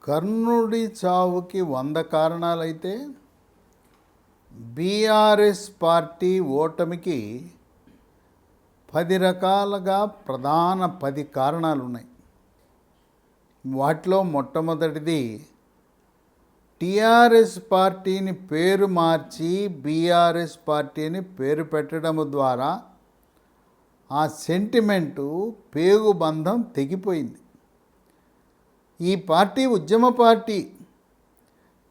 కర్ణుడి చావుకి 100 కారణాలైతే BRS party ఓటమికి 10 రకాలుగా ప్రధాన 10 కారణాలు ఉన్నాయి. వాటిలో మొట్టమొదటిది టీఆర్ఎస్ పార్టీని పేరు మార్చి బీఆర్ఎస్ పార్టీని పేరు పెట్టడం ద్వారా ఆ సెంటిమెంటు పేగుబంధం తెగిపోయింది. ఈ పార్టీ ఉద్యమ పార్టీ.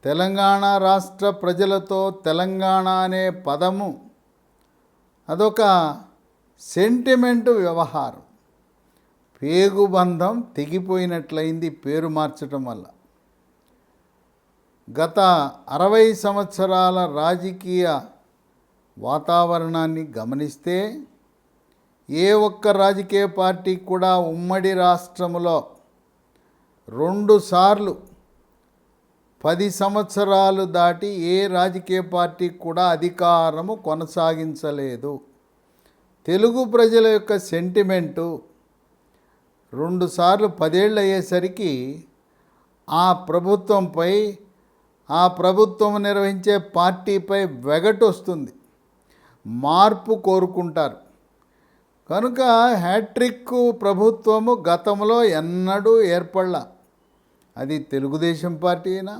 తెలంగాణ రాష్ట్ర ప్రజలతో తెలంగాణ అనే పదము అదొక సెంటిమెంటు వ్యవహారం. పేగుబంధం తెగిపోయినట్లయింది పేరు మార్చడం వల్ల. గత 60 సంవత్సరాల రాజకీయ వాతావరణాన్ని గమనిస్తే ఏ ఒక్క రాజకీయ పార్టీ కూడా ఉమ్మడి రాష్ట్రంలో 2 సార్లు 10 సంవత్సరాలు దాటి ఏ రాజకీయ పార్టీ కూడా అధికారము కొనసాగించలేదు. తెలుగు ప్రజల యొక్క సెంటిమెంటు 2 సార్లు 10 ఏళ్ళు అయ్యేసరికి ఆ ప్రభుత్వంపై, ఆ ప్రభుత్వం నిర్వహించే పార్టీపై వెగటు వస్తుంది. మార్పు కోరుకుంటారు. కనుక హ్యాట్రిక్ ప్రభుత్వము గతంలో ఎన్నడూ ఏర్పడలా. అది తెలుగుదేశం పార్టీ అయినా,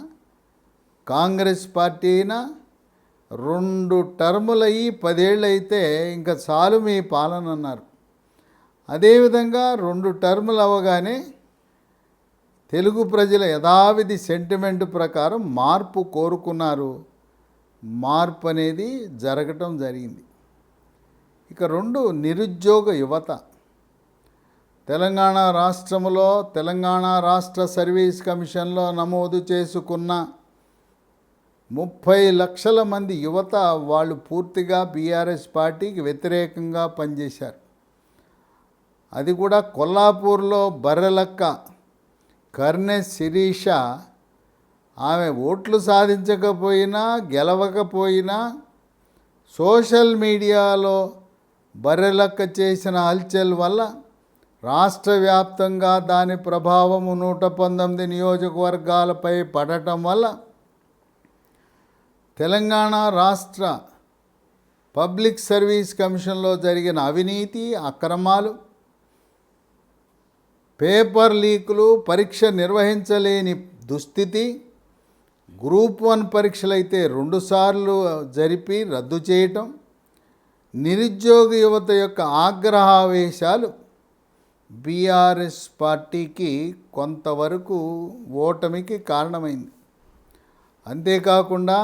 కాంగ్రెస్ పార్టీ అయినా 2 టర్ములయ్యి 10 ఏళ్ళు అయితే ఇంకా చాలు మీ పాలన అన్నారు. అదేవిధంగా 2 టర్ములు అవ్వగానే తెలుగు ప్రజల యథావిధి సెంటిమెంట్ ప్రకారం మార్పు కోరుకున్నారు. మార్పు అనేది జరగటం జరిగింది. ఇక 2 నిరుద్యోగ యువత. తెలంగాణ రాష్ట్రంలో తెలంగాణ రాష్ట్ర సర్వీస్ కమిషన్లో నమోదు చేసుకున్న 30 లక్షల మంది యువత వాళ్ళు పూర్తిగా బీఆర్ఎస్ పార్టీకి వ్యతిరేకంగా పనిచేశారు. అది కూడా కొల్లాపూర్లో బర్రెలక్క కర్నె శిరీష ఆమె ఓట్లు సాధించకపోయినా గెలవకపోయినా సోషల్ మీడియాలో బర్రెలక్క చేసిన హల్చల్ వల్ల రాష్ట్ర వ్యాప్తంగా దాని ప్రభావము 119 నియోజకవర్గాలపై పడటం వల్ల తెలంగాణ రాష్ట్ర పబ్లిక్ సర్వీస్ కమిషన్లో జరిగిన అవినీతి, అక్రమాలు, పేపర్ లీకులు, పరీక్ష నిర్వహించలేని దుస్థితి, గ్రూప్ 1 పరీక్షలైతే 2 సార్లు జరిపి రద్దు చేయటం, నిరుద్యోగ యువత యొక్క ఆగ్రహావేశాలు బీఆర్ఎస్ పార్టీకి కొంతవరకు ఓటమికి కారణమైంది. అంతేకాకుండా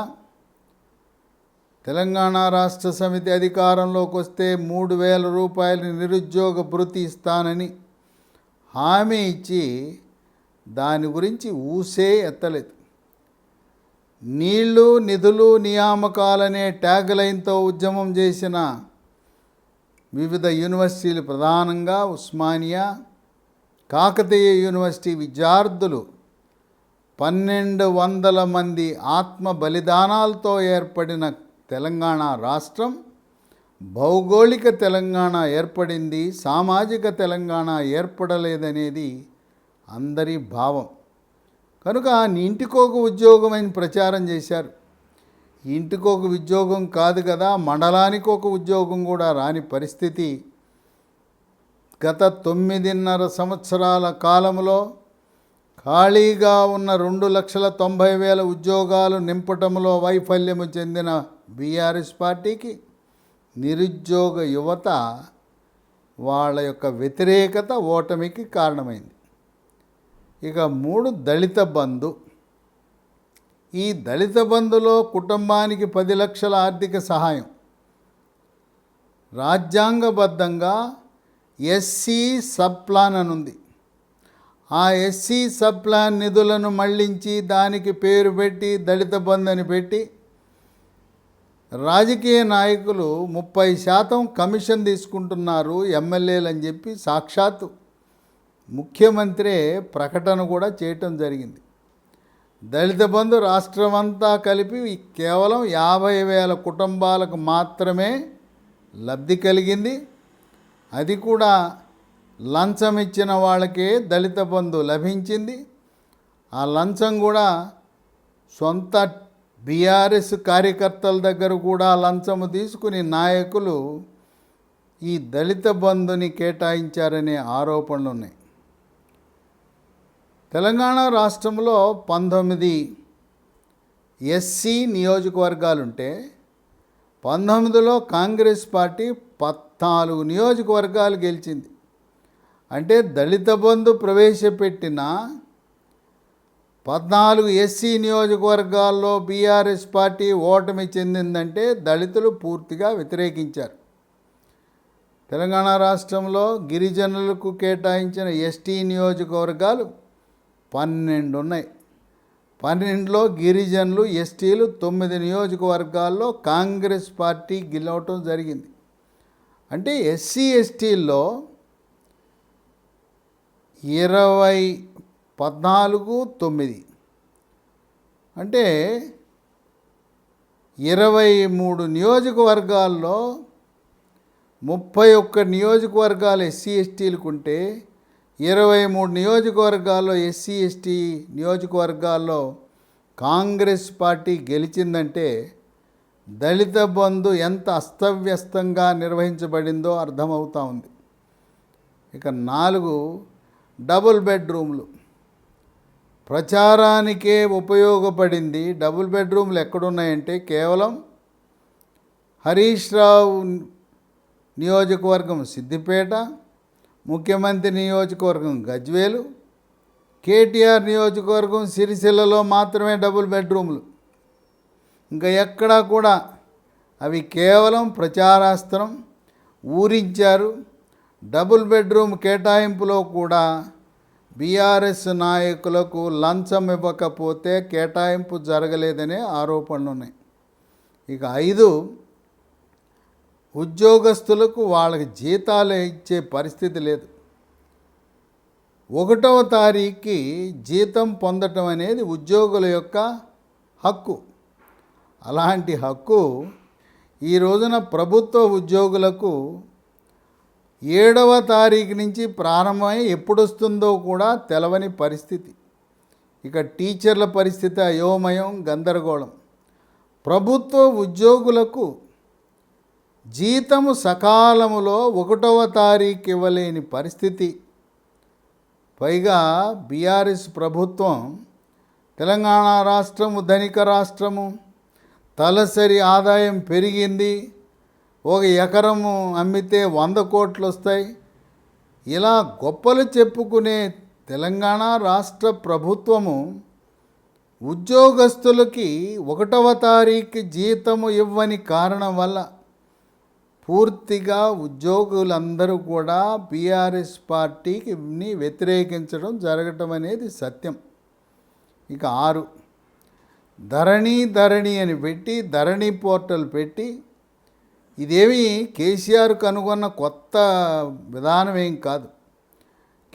తెలంగాణ రాష్ట్ర సమితి అధికారంలోకి వస్తే 3,000 రూపాయలు నిరుద్యోగ భృతి ఇస్తానని హామీ ఇచ్చి దాని గురించి ఊసే ఎత్తలేదు. నీళ్లు, నిధులు, నియామకాలనే ట్యాగ్ లైన్తో ఉద్యమం చేసిన వివిధ యూనివర్సిటీలు, ప్రధానంగా ఉస్మానియా, కాకతీయ యూనివర్సిటీ విద్యార్థులు 1,200 మంది ఆత్మ బలిదానాలతో ఏర్పడిన తెలంగాణ రాష్ట్రం భౌగోళిక తెలంగాణ ఏర్పడింది, సామాజిక తెలంగాణ ఏర్పడలేదనేది అందరి భావం. కనుక ఇంటికొక ఉద్యోగం అని ప్రచారం చేశారు. ఇంటికొక ఉద్యోగం కాదు కదా, మండలానికి ఒక ఉద్యోగం కూడా రాని పరిస్థితి. గత 9.5 సంవత్సరాల కాలంలో ఖాళీగా ఉన్న 2,90,000 ఉద్యోగాలు నింపటంలో వైఫల్యము చెందిన బీఆర్ఎస్ పార్టీకి నిరుద్యోగ యువత వాళ్ళ యొక్క వ్యతిరేకత ఓటమికి కారణమైంది. ఇక 3 దళిత బంధు. ఈ దళిత బంధులో కుటుంబానికి 10 లక్షల ఆర్థిక సహాయం. రాజ్యాంగబద్ధంగా ఎస్సీ సబ్ ప్లాన్ అనుంది. ఆ ఎస్సీ సబ్ ప్లాన్ నిధులను మళ్లించి దానికి పేరు పెట్టి దళిత బంధు అని పెట్టి రాజకీయ నాయకులు 30% కమిషన్ తీసుకుంటున్నారు ఎమ్మెల్యేలు అని చెప్పి సాక్షాత్తు ముఖ్యమంత్రి ప్రకటన కూడా చేయటం జరిగింది. దళిత బంధు రాష్ట్రమంతా కలిపి కేవలం 50,000 కుటుంబాలకు మాత్రమే లబ్ధి కలిగింది. అది కూడా లంచం ఇచ్చిన వాళ్ళకే దళిత బంధు లభించింది. ఆ లంచం కూడా సొంత బీఆర్ఎస్ కార్యకర్తల దగ్గర కూడా లంచము తీసుకుని నాయకులు ఈ దళిత బంధుని కేటాయించారనే ఆరోపణలు ఉన్నాయి. తెలంగాణ రాష్ట్రంలో 19 ఎస్సీ నియోజకవర్గాలుంటే 19లో కాంగ్రెస్ పార్టీ 14 నియోజకవర్గాలు గెలిచింది. అంటే దళిత బంధు ప్రవేశపెట్టిన 14 ఎస్సీ నియోజకవర్గాల్లో బీఆర్ఎస్ పార్టీ ఓటమి చెందిందంటే దళితులు పూర్తిగా వ్యతిరేకించారు. తెలంగాణ రాష్ట్రంలో గిరిజనులకు కేటాయించిన ఎస్టీ నియోజకవర్గాలు 12 ఉన్నాయి. 12లో గిరిజనులు ఎస్టీలు 9 నియోజకవర్గాల్లో కాంగ్రెస్ పార్టీ గెలవటం జరిగింది. అంటే ఎస్సీ ఎస్టీల్లో 14 అంటే 23 నియోజకవర్గాల్లో 31 నియోజకవర్గాలు ఎస్సీ ఎస్టీలకు ఉంటే 23 నియోజకవర్గాల్లో ఎస్సీ ఎస్టీ నియోజకవర్గాల్లో కాంగ్రెస్ పార్టీ గెలిచిందంటే దళిత బంధు ఎంత అస్తవ్యస్తంగా నిర్వహించబడిందో అర్థమవుతూ ఉంది. ఇక 4 డబుల్ బెడ్రూమ్లు ప్రచారానికే ఉపయోగపడింది. డబుల్ బెడ్రూమ్లు ఎక్కడున్నాయంటే కేవలం హరీష్ రావు నియోజకవర్గం సిద్దిపేట, ముఖ్యమంత్రి నియోజకవర్గం గజ్వేలు, కేటీఆర్ నియోజకవర్గం సిరిసిల్లలో మాత్రమే డబుల్ బెడ్రూమ్లు. ఇంకా ఎక్కడా కూడా అవి కేవలం ప్రచారాస్త్రం, ఊరించారు. డబుల్ బెడ్రూమ్ కేటాయింపులో కూడా బీఆర్ఎస్ నాయకులకు లంచం ఇవ్వకపోతే కేటాయింపు జరగలేదనే ఆరోపణలు ఉన్నాయి. ఇక 5 ఉద్యోగస్తులకు వాళ్ళకి జీతాలు ఇచ్చే పరిస్థితి లేదు. 1వ తారీఖుకి జీతం పొందటం అనేది ఉద్యోగుల యొక్క హక్కు. అలాంటి హక్కు ఈ రోజున ప్రభుత్వ ఉద్యోగులకు 7వ తారీఖు నుంచి ప్రారంభమై ఎప్పుడు వస్తుందో కూడా తెలవని పరిస్థితి. ఇక టీచర్ల పరిస్థితి అయోమయం, గందరగోళం. ప్రభుత్వ ఉద్యోగులకు జీతము సకాలములో 1వ తారీఖు ఇవ్వలేని పరిస్థితి. పైగా బీఆర్ఎస్ ప్రభుత్వం తెలంగాణ రాష్ట్రము ధనిక రాష్ట్రము, తలసరి ఆదాయం పెరిగింది, 1 ఎకరము అమ్మితే 100 కోట్లు వస్తాయి, ఇలా గొప్పలు చెప్పుకునే తెలంగాణ రాష్ట్ర ప్రభుత్వము ఉద్యోగస్తులకి 1వ తారీఖు జీతము ఇవ్వని కారణం వల్ల పూర్తిగా ఉద్యోగులందరూ కూడా బీఆర్ఎస్ పార్టీకి వ్యతిరేకించడం జరగటం అనేది సత్యం. ఇక 6 ధరణి అని పెట్టి, ధరణి పోర్టల్ పెట్టి, ఇదేమి కేసీఆర్ కనుగొన్న కొత్త విధానం ఏం కాదు.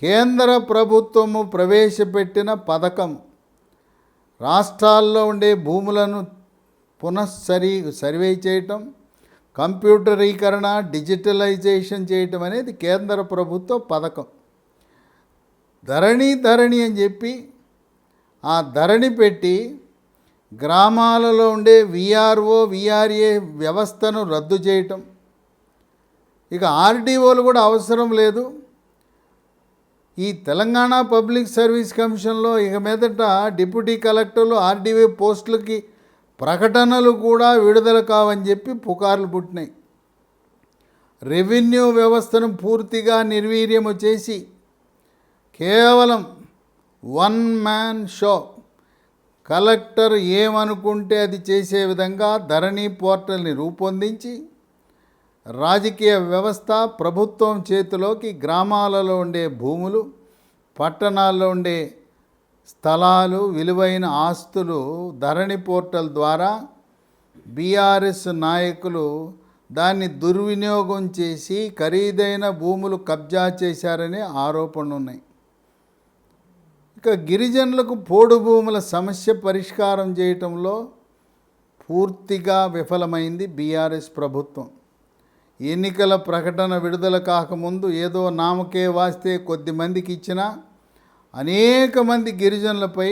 కేంద్ర ప్రభుత్వము ప్రవేశపెట్టిన పథకం. రాష్ట్రాల్లో ఉండే భూములను సర్వే చేయటం, కంప్యూటరీకరణ, డిజిటలైజేషన్ చేయటం అనేది కేంద్ర ప్రభుత్వ పథకం. ధరణి అని చెప్పి ఆ ధరణి పెట్టి గ్రామాలలో ఉండే విఆర్ఓ, విఆర్ఏ వ్యవస్థను రద్దు చేయటం. ఇక ఆర్డీఓలు కూడా అవసరం లేదు. ఈ తెలంగాణ పబ్లిక్ సర్వీస్ కమిషన్లో ఇక మీదట డిప్యూటీ కలెక్టర్లు, ఆర్డీఓ పోస్టులకి ప్రకటనలు కూడా విడుదల కావని చెప్పి పుకార్లు పుట్టినాయి. రెవెన్యూ వ్యవస్థను పూర్తిగా నిర్వీర్యము చేసి కేవలం 1 మ్యాన్ షో, కలెక్టర్ ఏమనుకుంటే అది చేసే విధంగా ధరణి పోర్టల్ని రూపొందించి రాజకీయ వ్యవస్థ ప్రభుత్వం చేతిలోకి గ్రామాలలో ఉండే భూములు, పట్టణాల్లో ఉండే స్థలాలు, విలువైన ఆస్తులు ధరణి పోర్టల్ ద్వారా బీఆర్ఎస్ నాయకులు దాన్ని దుర్వినియోగం చేసి ఖరీదైన భూములు కబ్జా చేశారనే ఆరోపణలు ఉన్నాయి. ఇక గిరిజనులకు పోడు భూముల సమస్య పరిష్కారం చేయటంలో పూర్తిగా విఫలమైంది బీఆర్ఎస్ ప్రభుత్వం. ఎన్నికల ప్రకటన విడుదల కాకముందు ఏదో నామకే వాస్తే కొద్ది మందికి ఇచ్చినా అనేక మంది గిరిజనులపై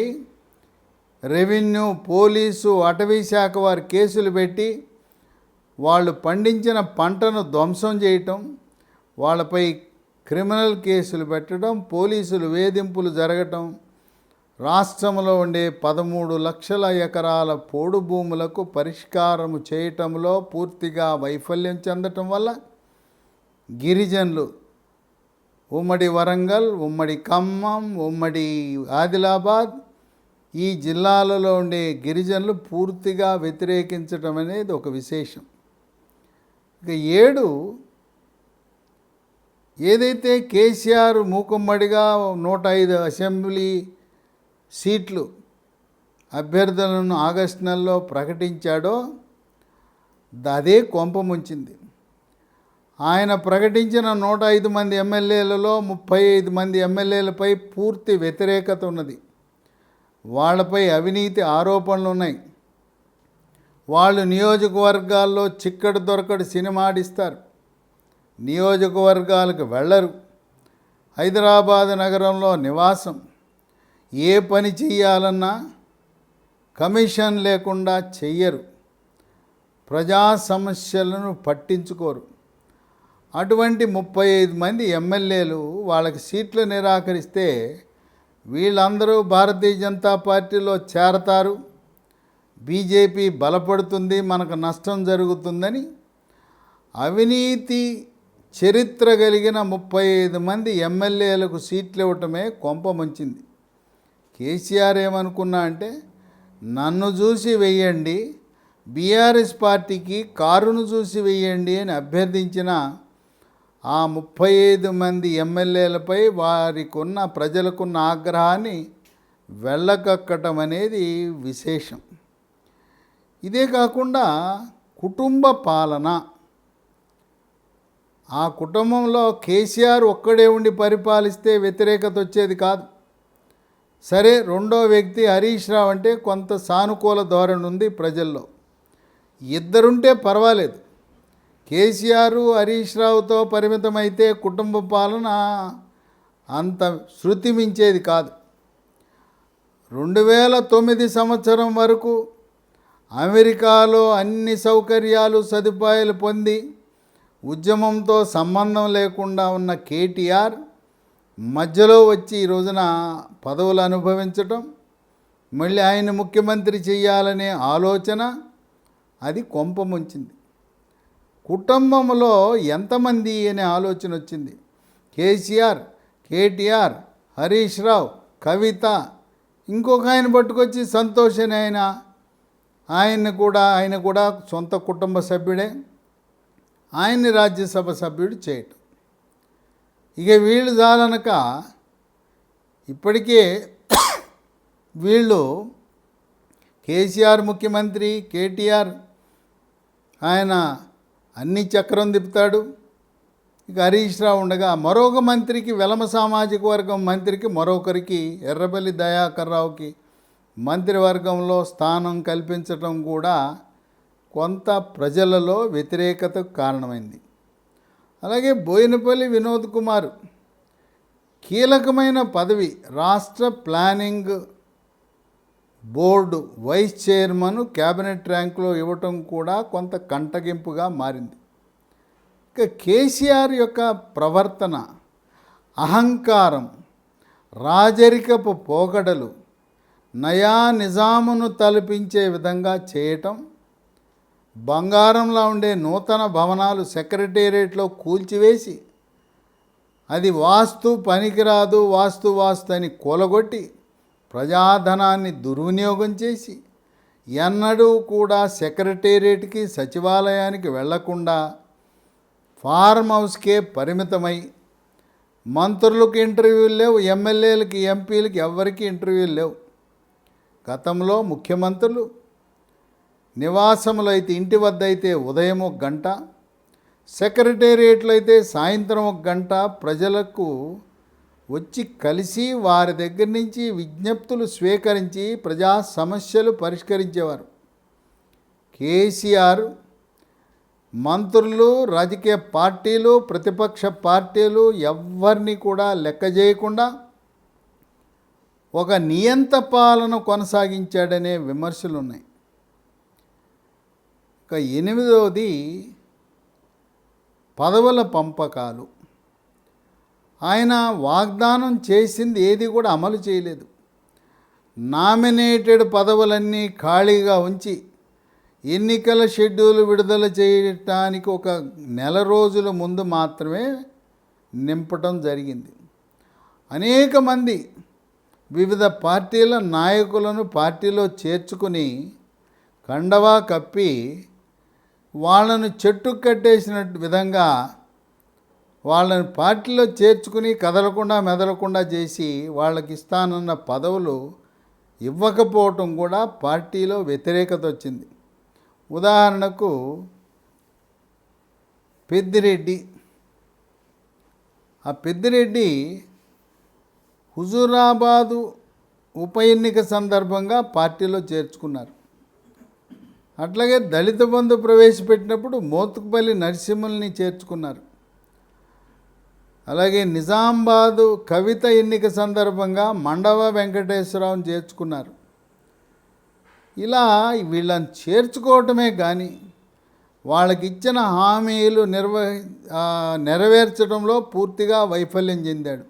రెవెన్యూ, పోలీసు, అటవీ శాఖ వారు కేసులు పెట్టి వాళ్ళు పండించిన పంటను ధ్వంసం చేయటం, వాళ్ళపై క్రిమినల్ కేసులు పెట్టడం, పోలీసులు వేధింపులు జరగటం, రాష్ట్రంలో ఉండే 13 లక్షల ఎకరాల పోడు భూములకు పరిష్కారము చేయటంలో పూర్తిగా వైఫల్యం చెందటం వల్ల గిరిజనులు ఉమ్మడి వరంగల్, ఉమ్మడి ఖమ్మం, ఉమ్మడి ఆదిలాబాద్ ఈ జిల్లాలలో ఉండే గిరిజనులు పూర్తిగా వ్యతిరేకించటం అనేది ఒక విశేషం. ఇక 7 ఏదైతే కేసీఆర్ మూకుమ్మడిగా 105 అసెంబ్లీ సీట్లు అభ్యర్థులను ఆగస్టు నెలలో ప్రకటించాడో అదే కొంపముంచింది. ఆయన ప్రకటించిన 105 మంది ఎమ్మెల్యేలలో 35 మంది ఎమ్మెల్యేలపై పూర్తి వ్యతిరేకత ఉన్నది. వాళ్ళపై అవినీతి ఆరోపణలు ఉన్నాయి. వాళ్ళు నియోజకవర్గాల్లో చిక్కడు దొరకడు సినిమా ఆడిస్తారు, నియోజకవర్గాలకు వెళ్ళరు, హైదరాబాద్ నగరంలో నివాసం, ఏ పని చెయ్యాలన్నా కమిషన్ లేకుండా చెయ్యరు, ప్రజా సమస్యలను పట్టించుకోరు. అటువంటి 35 మంది ఎమ్మెల్యేలు వాళ్ళకి సీట్లు నిరాకరిస్తే వీళ్ళందరూ భారతీయ జనతా పార్టీలో చేరతారు, బీజేపీ బలపడుతుంది, మనకు నష్టం జరుగుతుందని అవినీతి చరిత్ర కలిగిన 35 మంది ఎమ్మెల్యేలకు సీట్లు ఇవ్వటమే కొంపముంచింది. కేసీఆర్ ఏమనుకున్నా అంటే నన్ను చూసి వెయ్యండి, బీఆర్ఎస్ పార్టీకి కారును చూసి వెయ్యండి అని అభ్యర్థించిన ఆ 35 మంది ఎమ్మెల్యేలపై వారికున్న ప్రజలకున్న ఆగ్రహాన్ని వెళ్ళకక్కటం అనేది విశేషం. ఇదే కాకుండా కుటుంబ పాలన, ఆ కుటుంబంలో కేసీఆర్ ఒక్కడే ఉండి పరిపాలిస్తే వ్యతిరేకత వచ్చేది కాదు. సరే, రెండో వ్యక్తి హరీష్ రావు అంటే కొంత సానుకూల ధోరణి ఉంది ప్రజల్లో, ఇద్దరుంటే పర్వాలేదు. కేసీఆర్ హరీష్ రావుతో పరిమితమైతే కుటుంబ పాలన అంత శృతి మించేది కాదు. 2009 సంవత్సరం వరకు అమెరికాలో అన్ని సౌకర్యాలు సదుపాయాలు పొంది ఉద్యమంతో సంబంధం లేకుండా ఉన్న కేటీఆర్ మధ్యలో వచ్చి ఈ రోజున పదవులు అనుభవించటం, మళ్ళీ ఆయన ముఖ్యమంత్రి చేయాలనే ఆలోచన అది కొంపముంచింది. కుటుంబంలో ఎంతమంది అనే ఆలోచన వచ్చింది. కేసీఆర్, కేటీఆర్, హరీష్ రావు, కవిత, ఇంకొక ఆయన పట్టుకొచ్చి సంతోష్ అని ఆయన కూడా సొంత కుటుంబ సభ్యుడే, ఆయన్ని రాజ్యసభ సభ్యుడు చేయటం. ఇక వీళ్ళు చాలనక ఇప్పటికే వీళ్ళు కేసీఆర్ ముఖ్యమంత్రి, కేటీఆర్ ఆయన అన్ని చక్రం తిప్పుతాడు. ఇక హరీష్ రావు ఉండగా మరొక మంత్రికి, వెలమ సామాజిక వర్గం మంత్రికి, మరొకరికి ఎర్రబెల్లి దయాకర్ రావుకి మంత్రివర్గంలో స్థానం కల్పించటం కూడా కొంత ప్రజలలో వ్యతిరేకతకు కారణమైంది. అలాగే బోయినపల్లి వినోద్ కుమార్ కీలకమైన పదవి, రాష్ట్ర planning board vice chairman cabinet ర్యాంకులో ఇవ్వటం కూడా కొంత కంటగింపుగా మారింది. ఇక కేసీఆర్ యొక్క ప్రవర్తన, అహంకారం, రాజరికపు పోకడలు నయా నిజామును తలపించే విధంగా చేయటం, బంగారంలో ఉండే నూతన భవనాలు సెక్రటేరియట్లో కూల్చివేసి అది వాస్తు పనికిరాదు, వాస్తు అని కూలగొట్టి ప్రజాధనాన్ని దుర్వినియోగం చేసి ఎన్నడూ కూడా సెక్రటేరియట్కి, సచివాలయానికి వెళ్లకుండా ఫార్మ్ హౌస్కే పరిమితమై మంత్రులకు ఇంటర్వ్యూలు లేవు, ఎమ్మెల్యేలకి, ఎంపీలకి ఎవరికి ఇంటర్వ్యూలు లేవు. గతంలో ముఖ్యమంత్రులు నివాసములు అయితే, ఇంటి వద్ద అయితే ఉదయం 1 గంట, సెక్రటేరియట్లో అయితే సాయంత్రం 1 గంట ప్రజలకు వచ్చి కలిసి వారి దగ్గర నుంచి విజ్ఞప్తులు స్వీకరించి ప్రజా సమస్యలు పరిష్కరించేవారు. కేసీఆర్ మంత్రులు, రాజకీయ పార్టీలు, ప్రతిపక్ష పార్టీలు ఎవ్వరిని కూడా లెక్క చేయకుండా ఒక నియంత పాలన కొనసాగించాడనే విమర్శలు ఉన్నాయి. ఇక 8వది పదవుల పంపకాలు. ఆయన వాగ్దానం చేసింది ఏది కూడా అమలు చేయలేదు. నామినేటెడ్ పదవులన్నీ ఖాళీగా ఉంచి ఎన్నికల షెడ్యూల్ విడుదల చేయటానికి ఒక నెల రోజుల ముందు మాత్రమే నింపటం జరిగింది. అనేక మంది వివిధ పార్టీల నాయకులను పార్టీలో చేర్చుకుని కండవా కప్పి వాళ్ళను చెట్టు కట్టేసిన విధంగా వాళ్ళని పార్టీలో చేర్చుకుని కదలకుండా మెదలకుండా చేసి వాళ్ళకి ఇస్తానన్న పదవులు ఇవ్వకపోవటం కూడా పార్టీలో వ్యతిరేకత వచ్చింది. ఉదాహరణకు పెద్దిరెడ్డి. ఆ పెద్దిరెడ్డి హుజూరాబాదు ఉప ఎన్నిక సందర్భంగా పార్టీలో చేర్చుకున్నారు. అట్లాగే దళిత బంధు ప్రవేశపెట్టినప్పుడు మోత్కుపల్లి నరసింహుల్ని చేర్చుకున్నారు. అలాగే నిజామాబాదు కవిత ఎన్నిక సందర్భంగా మండవ వెంకటేశ్వరరావుని చేర్చుకున్నారు. ఇలా వీళ్ళని చేర్చుకోవటమే కానీ వాళ్ళకి ఇచ్చిన హామీలు నెరవేర్చడంలో పూర్తిగా వైఫల్యం చెందాడు.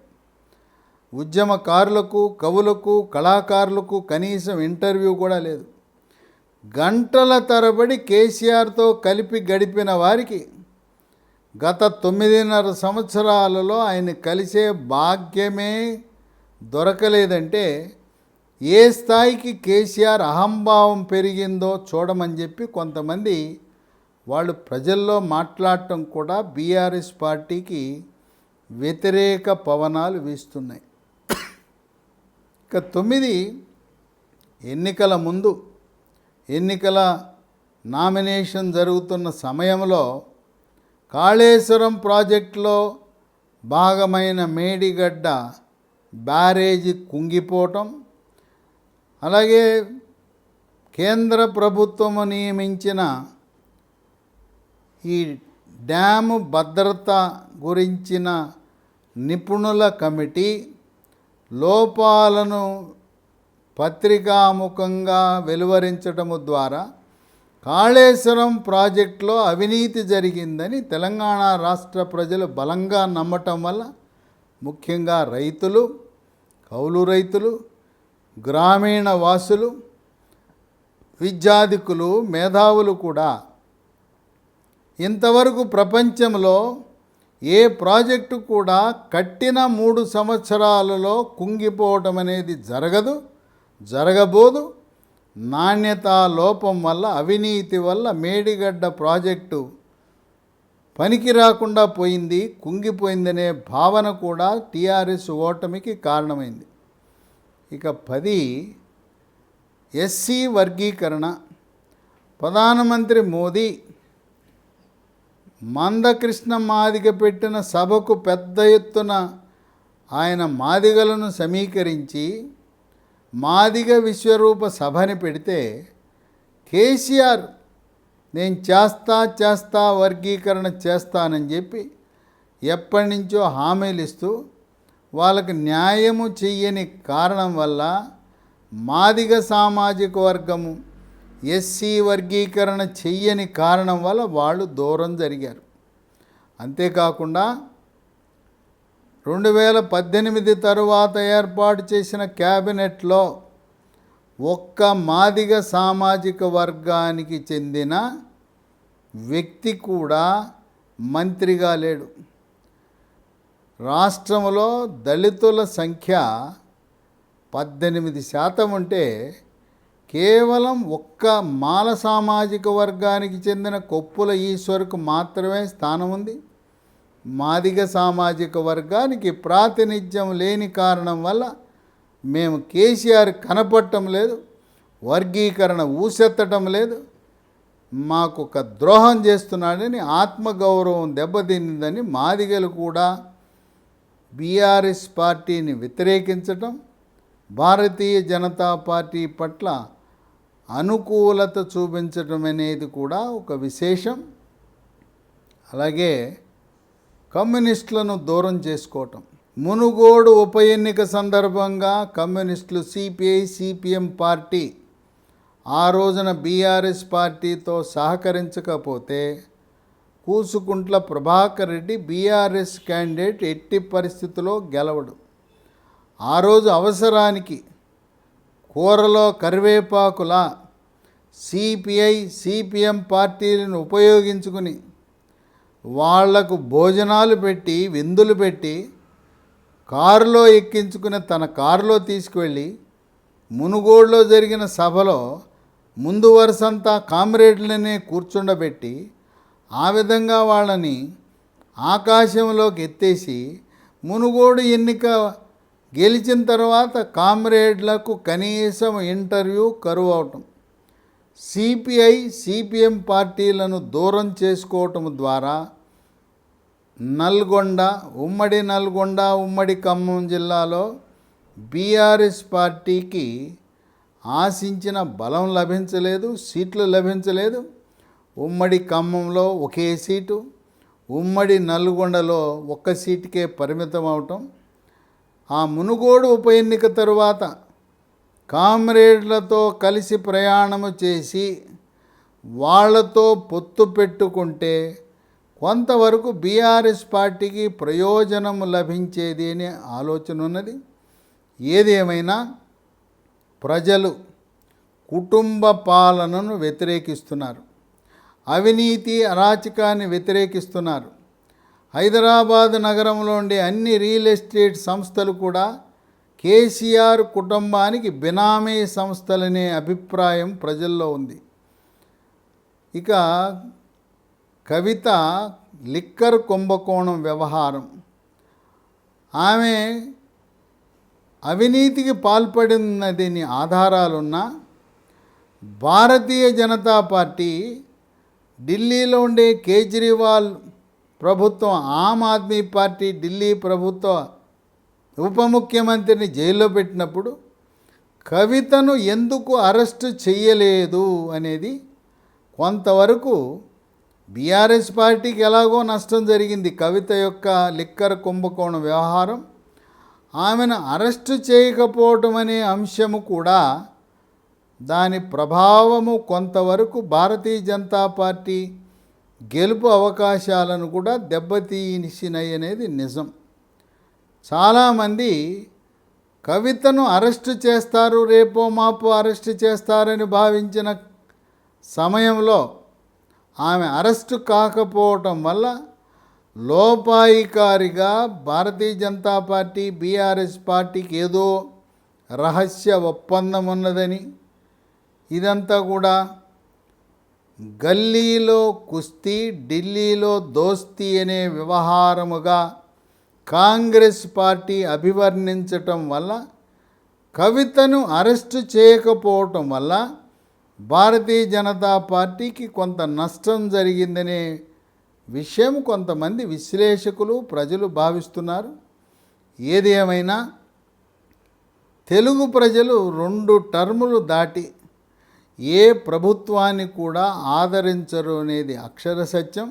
ఉద్యమకారులకు, కవులకు, కళాకారులకు కనీసం ఇంటర్వ్యూ కూడా లేదు. గంటల తరబడి కేసీఆర్తో కలిపి గడిపిన వారికి గత 9.5 సంవత్సరాలలో ఆయన కలిసే భాగ్యమే దొరకలేదంటే ఏ స్థాయికి కేసీఆర్ అహంభావం పెరిగిందో చూడమని చెప్పి కొంతమంది వాళ్ళు ప్రజల్లో మాట్లాడటం కూడా బీఆర్ఎస్ పార్టీకి వ్యతిరేక పవనాలు వీస్తున్నాయి. ఇక 9 ఎన్నికల ముందు ఎన్నికల నామినేషన్ జరుగుతున్న సమయంలో కాళేశ్వరం ప్రాజెక్టులో భాగమైన మేడిగడ్డ బ్యారేజీ కుంగిపోవటం, అలాగే కేంద్ర ప్రభుత్వము నియమించిన ఈ డ్యాము భద్రత గురించిన నిపుణుల కమిటీ లోపాలను పత్రికాముఖంగా వెలువరించటము ద్వారా కాళేశ్వరం ప్రాజెక్టులో అవినీతి జరిగిందని తెలంగాణ రాష్ట్ర ప్రజలు బలంగా నమ్మటం వల్ల ముఖ్యంగా రైతులు, కౌలు రైతులు, గ్రామీణ వాసులు, విద్యాధికులు, మేధావులు కూడా ఇంతవరకు ప్రపంచంలో ఏ ప్రాజెక్టు కూడా కట్టిన 3 సంవత్సరాలలో కుంగిపోవటం అనేది జరగబోదు. నాణ్యతా లోపం వల్ల, అవినీతి వల్ల మేడిగడ్డ ప్రాజెక్టు పనికి రాకుండా పోయింది, కుంగిపోయిందనే భావన కూడా టీఆర్ఎస్ ఓటమికి కారణమైంది. ఇక 10 ఎస్సీ వర్గీకరణ. ప్రధానమంత్రి మోదీ మందకృష్ణ మాదిగ పెట్టిన సభకు పెద్ద ఎత్తున ఆయన మాదిగలను సమీకరించి మాదిగ విశ్వరూప సభని పెడితే కేసీఆర్ నేను చేస్తా వర్గీకరణ చేస్తానని చెప్పి ఎప్పటి నుంచో హామీలు ఇస్తూ వాళ్ళకి న్యాయము చెయ్యని కారణం వల్ల మాదిగ సామాజిక వర్గము ఎస్సీ వర్గీకరణ చెయ్యని కారణం వల్ల వాళ్ళు దూరం జరిగారు. అంతేకాకుండా 2018 తరువాత ఏర్పాటు చేసిన క్యాబినెట్లో ఒక్క మాదిగ సామాజిక వర్గానికి చెందిన వ్యక్తి కూడా మంత్రిగా లేడు. రాష్ట్రంలో దళితుల సంఖ్య 18% ఉంటే కేవలం ఒక్క మాల సామాజిక వర్గానికి చెందిన కొప్పుల ఈశ్వర్కు మాత్రమే స్థానం ఉంది. మాదిగ సామాజిక వర్గానికి ప్రాతినిధ్యం లేని కారణం వల్ల మేము కేసీఆర్ కనపడటం లేదు, వర్గీకరణ ఊసెత్తటం లేదు, మాకు ఒక ద్రోహం చేస్తున్నాడని ఆత్మగౌరవం దెబ్బతిందని మాదిగలు కూడా బీఆర్ఎస్ పార్టీని వ్యతిరేకించటం, భారతీయ జనతా పార్టీ పట్ల అనుకూలత చూపించటం అనేది కూడా ఒక విశేషం. అలాగే కమ్యూనిస్టులను దూరం చేసుకోవటం. మునుగోడు ఉప ఎన్నిక సందర్భంగా కమ్యూనిస్టులు సిపిఐ సిపిఎం పార్టీ ఆ రోజున బీఆర్ఎస్ పార్టీతో సహకరించకపోతే కూసుకుంట్ల ప్రభాకర్ రెడ్డి బీఆర్ఎస్ క్యాండిడేట్ ఎట్టి పరిస్థితుల్లో గెలవడు. ఆ రోజు అవసరానికి కూరలో కరివేపాకులా సిపిఐ సిపిఎం పార్టీలను ఉపయోగించుకుని వాళ్లకు భోజనాలు పెట్టి విందులు పెట్టి కారులో ఎక్కించుకుని తన కారులో తీసుకువెళ్ళి మునుగోడులో జరిగిన సభలో ముందు వరుసంతా కామ్రేడ్లనే కూర్చుండబెట్టి ఆ విధంగా వాళ్ళని ఆకాశంలోకి ఎత్తేసి మునుగోడు ఎన్నిక గెలిచిన తర్వాత కామ్రేడ్లకు కనీసం ఇంటర్వ్యూ కరువు అవటం, సిపిఐ సిపిఎం పార్టీలను దూరం చేసుకోవటం ద్వారా ఉమ్మడి నల్గొండ ఉమ్మడి ఖమ్మం జిల్లాలో బీఆర్ఎస్ పార్టీకి ఆశించిన బలం లభించలేదు, సీట్లు లభించలేదు. ఉమ్మడి ఖమ్మంలో ఒకే సీటు, ఉమ్మడి నల్గొండలో ఒక్క సీటుకే పరిమితం అవటం. ఆ మునుగోడు ఉప ఎన్నిక తరువాత కామ్రేడ్లతో కలిసి ప్రయాణము చేసి వాళ్లతో పొత్తు పెట్టుకుంటే కొంతవరకు బీఆర్ఎస్ పార్టీకి ప్రయోజనం లభించేది అనే ఆలోచన ఉన్నది. ఏదేమైనా ప్రజలు కుటుంబ పాలనను వ్యతిరేకిస్తున్నారు, అవినీతి అరాచకాన్ని వ్యతిరేకిస్తున్నారు. హైదరాబాద్ నగరంలో ఉండే అన్ని రియల్ ఎస్టేట్ సంస్థలు కూడా కేసీఆర్ కుటుంబానికి బినామీ సంస్థలనే అభిప్రాయం ప్రజల్లో ఉంది. ఇక కవిత లిక్కర్ కుంభకోణం వ్యవహారం, ఆమె అవినీతికి పాల్పడినదని ఆధారాలున్నా భారతీయ జనతా పార్టీ ఢిల్లీలో ఉండే కేజ్రీవాల్ ప్రభుత్వం, ఆమ్ ఆద్మీ పార్టీ ఢిల్లీ ప్రభుత్వ ఉప ముఖ్యమంత్రిని జైల్లో పెట్టినప్పుడు కవితను ఎందుకు అరెస్టు చేయలేదు అనేది కొంతవరకు బీఆర్ఎస్ పార్టీకి ఎలాగో నష్టం జరిగింది. కవిత యొక్క లిక్కర్ కుంభకోణం వ్యవహారం, ఆమెను అరెస్టు చేయకపోవటం అనే అంశము కూడా దాని ప్రభావము కొంతవరకు భారతీయ జనతా పార్టీ గెలుపు అవకాశాలను కూడా దెబ్బతీసినాయి అనేది నిజం. చాలామంది కవితను అరెస్టు చేస్తారు, రేపో మాపో అరెస్టు చేస్తారని భావించిన సమయంలో ఆమె అరెస్టు కాకపోవటం వల్ల లోపాయికారిగా భారతీయ జనతా పార్టీ బీఆర్ఎస్ పార్టీకి ఏదో రహస్య ఒప్పందం ఉన్నదని, ఇదంతా కూడా గల్లీలో కుస్తీ ఢిల్లీలో దోస్తీ అనే వ్యవహారముగా కాంగ్రెస్ పార్టీ అభివర్ణించటం వల్ల కవితను అరెస్టు చేయకపోవటం వల్ల భారతీయ జనతా పార్టీకి కొంత నష్టం జరిగిందనే విషయం కొంతమంది విశ్లేషకులు ప్రజలు భావిస్తున్నారు. ఏది ఏమైనా తెలుగు ప్రజలు 2 టర్ములు దాటి ఏ ప్రభుత్వాన్ని కూడా ఆదరించరు అనేది అక్షర సత్యం.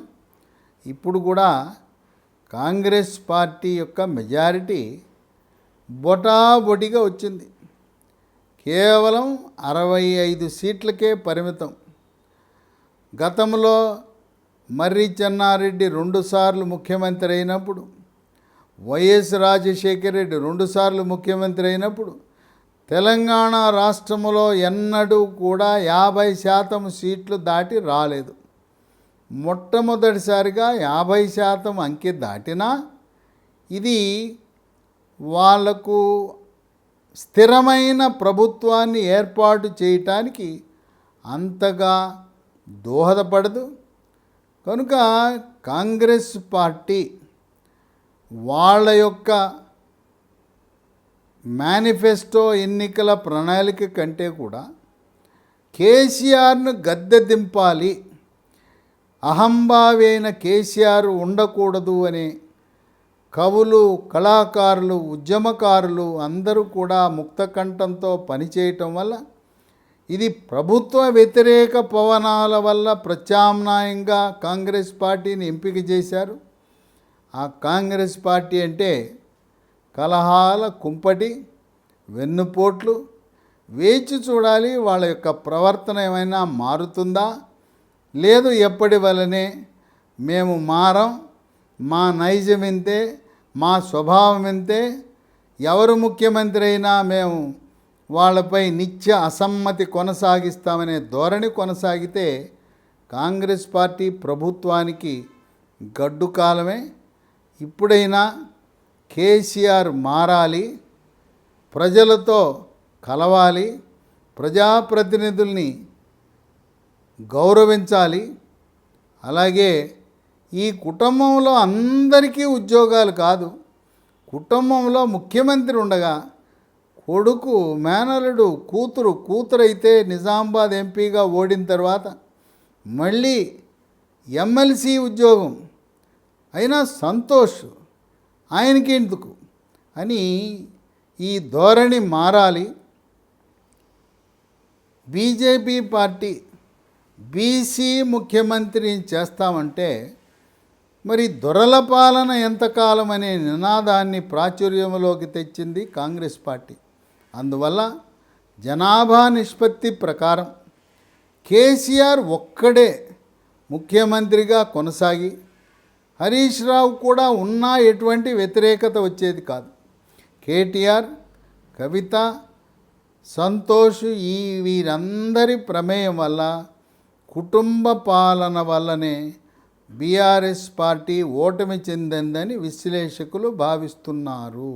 ఇప్పుడు కూడా కాంగ్రెస్ పార్టీ యొక్క మెజారిటీ బొటాబొటిగా వచ్చింది, కేవలం 65 సీట్లకే పరిమితం. గతంలో మర్రి చెన్నారెడ్డి 2 సార్లు ముఖ్యమంత్రి అయినప్పుడు, వైఎస్ రాజశేఖర రెడ్డి 2 సార్లు ముఖ్యమంత్రి అయినప్పుడు తెలంగాణ రాష్ట్రంలో ఎన్నడూ కూడా 50% సీట్లు దాటి రాలేదు. మొట్టమొదటిసారిగా 50% అంకె దాటినా ఇది వాళ్లకు స్థిరమైన ప్రభుత్వాన్ని ఏర్పాటు చేయటానికి అంతగా దోహదపడదు. కనుక కాంగ్రెస్ పార్టీ వాళ్ళ యొక్క మేనిఫెస్టో ఎన్నికల ప్రణాళిక కంటే కూడా కేసీఆర్ను గద్దె దింపాలి, అహంభావైన కేసీఆర్ ఉండకూడదు అనే కవులు, కళాకారులు, ఉద్యమకారులు అందరూ కూడా ముక్తకంఠంతో పనిచేయటం వల్ల ఇది ప్రభుత్వ వ్యతిరేక పవనాల వల్ల ప్రత్యామ్నాయంగా కాంగ్రెస్ పార్టీని ఎంపిక చేశారు. ఆ కాంగ్రెస్ పార్టీ అంటే కలహాల కుంపటి, వెన్నుపోట్లు. వేచి చూడాలి వాళ్ళ యొక్క ప్రవర్తన ఏమైనా మారుతుందా, లేదు ఎప్పటి వలనే మేము మారం, మా నైజం ఇంతే, మా స్వభావం ఇంతే, ఎవరు ముఖ్యమంత్రి అయినా మేము వాళ్ళపై నిత్య అసమ్మతి కొనసాగిస్తామనే ధోరణి కొనసాగితే కాంగ్రెస్ పార్టీ ప్రభుత్వానికి గడ్డు కాలమే. ఇప్పుడైనా కేసీఆర్ మారాలి, ప్రజలతో కలవాలి, ప్రజాప్రతినిధుల్ని గౌరవించాలి. అలాగే ఈ కుటుంబంలో అందరికీ ఉద్యోగాలు కాదు, కుటుంబంలో ముఖ్యమంత్రి ఉండగా కొడుకు, మేనలుడు, కూతురైతే నిజామాబాద్ ఎంపీగా ఓడిన తర్వాత మళ్ళీ ఎమ్మెల్సీ ఉద్యోగం అయినా సంతోష్ ఆయనకి ఎందుకు అని ఈ ధోరణి మారాలి. బీజేపీ పార్టీ బీసీ ముఖ్యమంత్రిని చేస్తామంటే మరి దొరల పాలన ఎంతకాలం అనే నినాదాన్ని ప్రాచుర్యంలోకి తెచ్చింది కాంగ్రెస్ పార్టీ. అందువల్ల జనాభా నిష్పత్తి ప్రకారం కేసీఆర్ ఒక్కడే ముఖ్యమంత్రిగా కొనసాగి హరీష్ రావు కూడా ఉన్నా ఎటువంటి వ్యతిరేకత వచ్చేది కాదు. కేటీఆర్, కవిత, సంతోష్ వీరందరి ప్రమేయం వల్ల, కుటుంబ పాలన వల్లనే బీఆర్ఎస్ పార్టీ ఓటమి చెందిందని విశ్లేషకులు భావిస్తున్నారు.